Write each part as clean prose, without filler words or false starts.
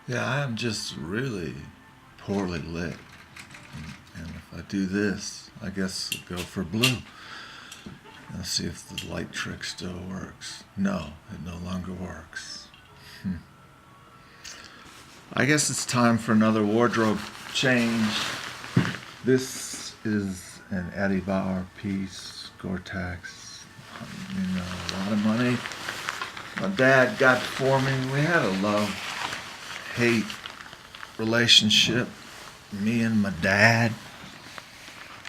Yeah, I am just really poorly lit. And if I do this, I guess I'll go for blue. Let's see if the light trick still works. No, it no longer works. I guess it's time for another wardrobe change. This is an Eddie Bauer piece, Gore-Tex. A lot of money. My dad got for me. We had a love-hate relationship, me and my dad.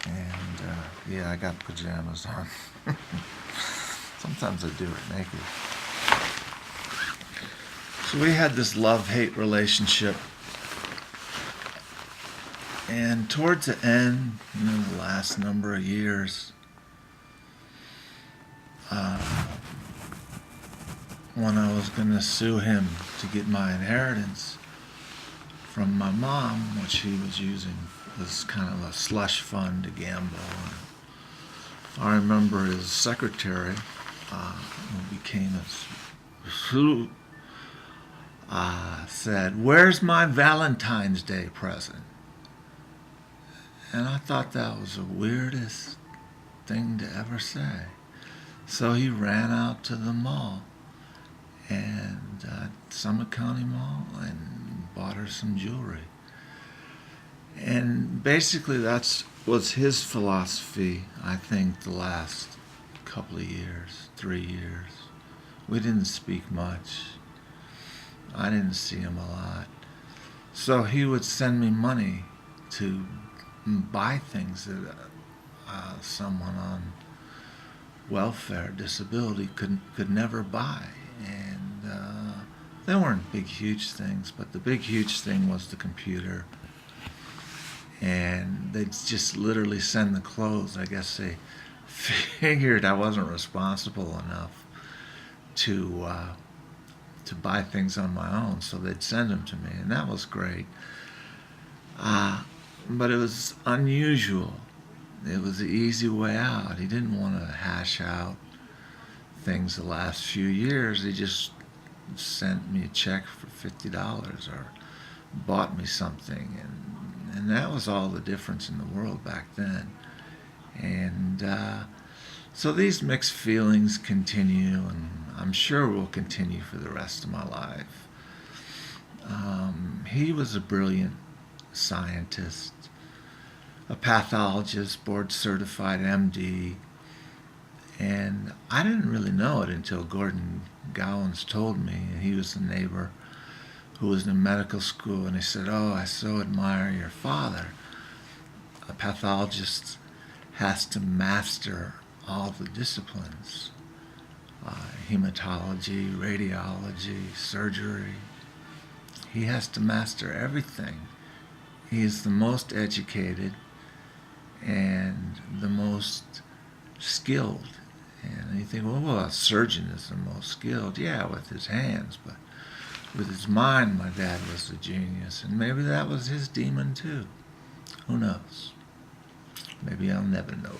And yeah, I got pajamas on. Sometimes I do it naked. So we had this love-hate relationship. And towards the end, the last number of years, when I was going to sue him to get my inheritance from my mom, which he was using as kind of a slush fund to gamble. I remember his secretary, who became his, said, "Where's my Valentine's Day present?" And I thought that was the weirdest thing to ever say. So he ran out to the mall, and Summit County Mall, and bought her some jewelry. And basically that was his philosophy, I think, the last couple of years, 3 years. We didn't speak much. I didn't see him a lot. So he would send me money to buy things that someone on welfare, disability could never buy. And they weren't big, huge things, but the big, huge thing was the computer. And they'd just literally send the clothes. I guess they figured I wasn't responsible enough to buy things on my own, so they'd send them to me, and that was great. But it was unusual. It was the easy way out. He didn't want to hash out things the last few years. He just sent me a check for $50 or bought me something, and that was all the difference in the world back then. And so these mixed feelings continue, and I'm sure will continue for the rest of my life. He was a brilliant scientist, a pathologist, board certified MD, and I didn't really know it until Gordon Gowans told me. And he was the neighbor who was in medical school, and he said, "Oh, I so admire your father. A pathologist has to master all the disciplines, hematology, radiology, surgery. He has to master everything. He is the most educated and the most skilled." And you think, well, a surgeon is the most skilled. Yeah, with his hands, but with his mind, my dad was a genius. And maybe that was his demon too. Who knows? Maybe I'll never know.